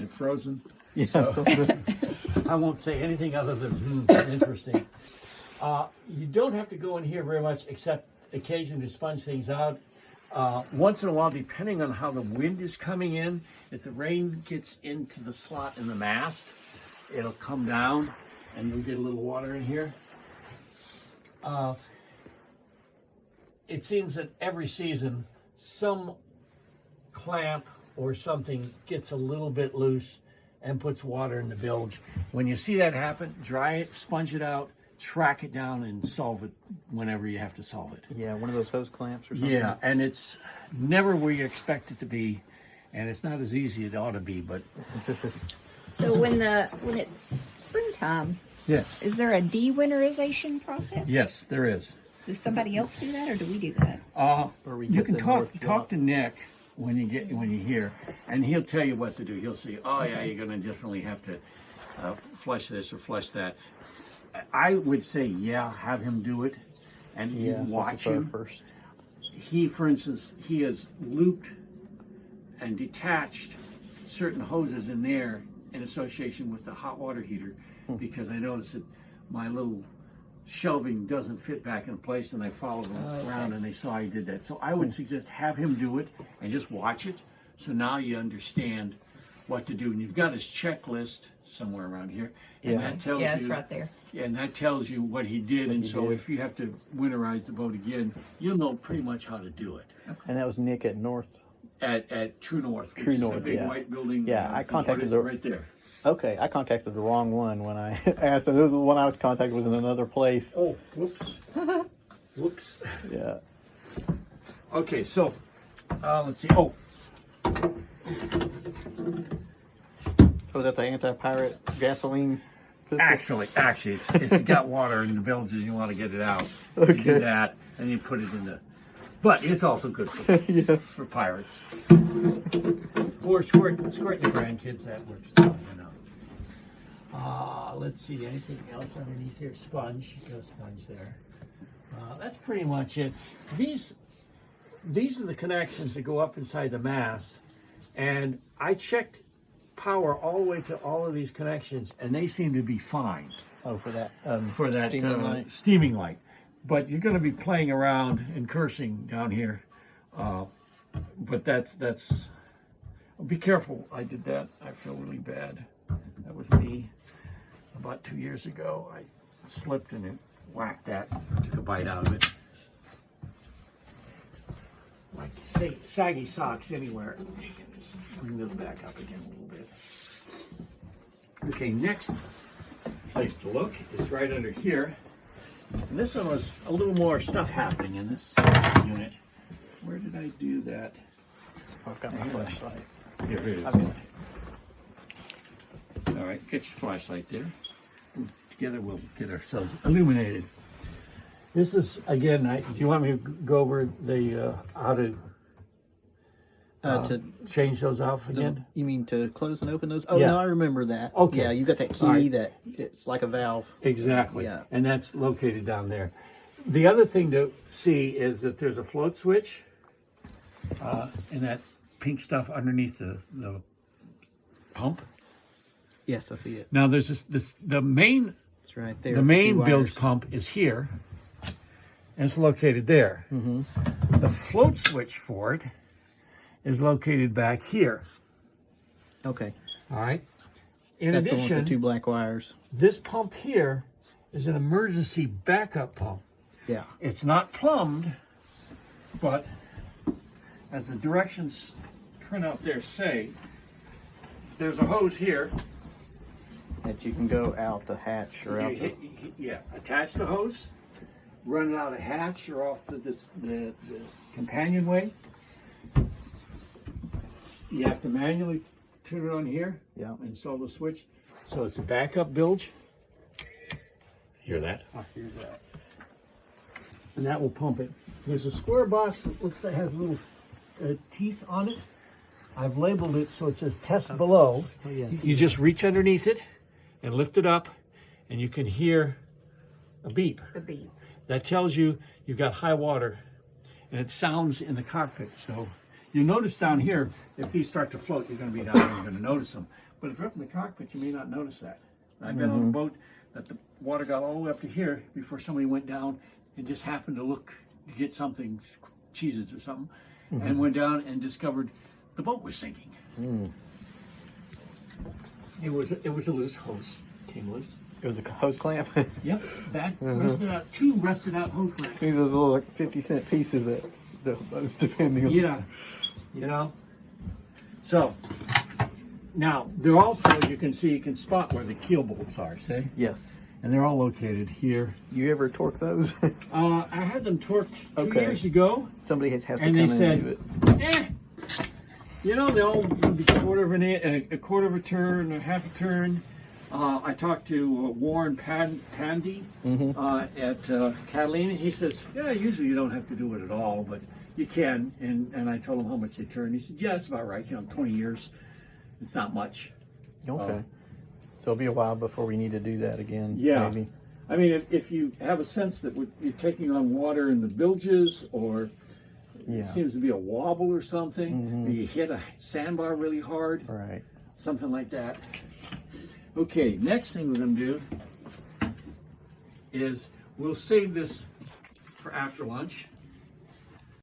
it frozen? Yeah. So, I won't say anything other than interesting. You don't have to go in here very much, except occasionally to sponge things out. Once in a while, depending on how the wind is coming in, if the rain gets into the slot in the mast, it'll come down and you'll get a little water in here. It seems that every season, some clamp or something gets a little bit loose and puts water in the bilge. When you see that happen, dry it, sponge it out, track it down, and solve it whenever you have to solve it. Yeah, one of those hose clamps or something. Yeah, and it's never where you expect it to be, and it's not as easy as it ought to be, but So when it's springtime, yes. is there a de-winterization process? Yes, there is. Does somebody else do that, or do we do that? Or we You get can the talk north talk drop. to Nick when you hear, and he'll tell you what to do. He'll say, "Oh yeah, you're going to definitely have to flush this or flush that." I would say, yeah, have him do it, and you Yeah, so watch that's our him. first. He, for instance, he has looped and detached certain hoses in there in association with the hot water heater, because I noticed that my little shelving doesn't fit back in place, and I followed him around and they saw I did that. So I would suggest have him do it and just watch it. So now you understand what to do. And you've got his checklist somewhere around here. And Yeah. that tells Yeah, it's you right there. Yeah, and that tells you what he did. And so if you have to winterize the boat again, you'll know pretty much how to do it. And that was Nick at North. At True North, which True is North, the big yeah. white building. Yeah, I contacted it's the- right there. Okay, I contacted the wrong one when I asked him. It was the one I was contacted was in another place. Oh, whoops. Whoops. Yeah. Okay, so let's see. Oh, Was that the anti-pirate gasoline pistol? actually, if you got water in the bilge and you want to get it out, you do that, and you put it in the. But it's also good for, for pirates. Or squirt the grandkids, that works too, you know. Let's see, anything else underneath here? Sponge, you got a sponge there. That's pretty much it. These are the connections that go up inside the mast, and I checked power all the way to all of these connections, and they seem to be fine Oh, for that. for that steaming light. steaming light. But you're going to be playing around and cursing down here. But that's. Be careful. I did that. I feel really bad. That was me. About 2 years ago, I slipped and it whacked that. Took a bite out of it. Like say saggy socks anywhere. You can just bring this back up again a little bit. Okay, next place to look is right under here. And this one was a little more stuff happening in this unit. Where did I do that? I've got my flashlight. Here it is. I've got it. All right, get your flashlight there. Together we'll get ourselves illuminated. This is, again, do you want me to go over the how to change those off again? You mean to close and open those? Oh, Yeah. no, I remember that. Okay. Yeah, you got that key All right. that it's like a valve. Exactly. Yeah. And that's located down there. The other thing to see is that there's a float switch and that pink stuff underneath the pump. Yes, I see it. Now there's the main It's right there. the with main two bilge wires. pump is here, and it's located there. Mm-hmm. The float switch for it is located back here. Okay. All right. In That's the one addition, with the two black wires. this pump here is an emergency backup pump. Yeah. It's not plumbed, but as the directions print out there say, there's a hose here. That you can go out the hatch or out the... Attach the hose, run it out a hatch or off to the companionway. You have to manually turn it on here. Yeah. Install the switch. So it's a backup bilge. Hear that? I hear that. And that will pump it. There's a square box that looks like has little teeth on it. I've labeled it so it says test below. Oh, yes. You just reach underneath it and lift it up, and you can hear a beep. The beep. That tells you you've got high water, and it sounds in the cockpit. So you notice down here, if these start to float, you're going to be down there, you're going to notice them. But if you're up in the cockpit, you may not notice that. I've been on a boat that the water got all the way up to here before somebody went down and just happened to look to get something, cheeses or something, and went down and discovered the boat was sinking. It was a loose hose, came loose. It was a hose clamp. Yep, bad rusted out, 2 rusted out hose clamps. These those little like 50-cent pieces that those depending on. Yeah, you know. So now they're also, you can spot where the keel bolts are. See, Yes. and they're all located here. You ever torque those? I had them torqued 2 Okay. years ago, Somebody has to and come they in said, and do it. You know, they all a quarter of a quarter of a turn, a half a turn. I talked to Warren Pandy at Catalina. He says, yeah, usually you don't have to do it at all, but you can. And I told him how much they turn. He said, yeah, that's about right. 20 years, it's not much. Okay. So it'll be a while before we need to do that again. Yeah. Maybe. I mean, if you have a sense that you're taking on water in the bilges, or Yeah. it seems to be a wobble or something, or you hit a sandbar really hard, Right. something like that. Okay, next thing we're going to do is we'll save this for after lunch.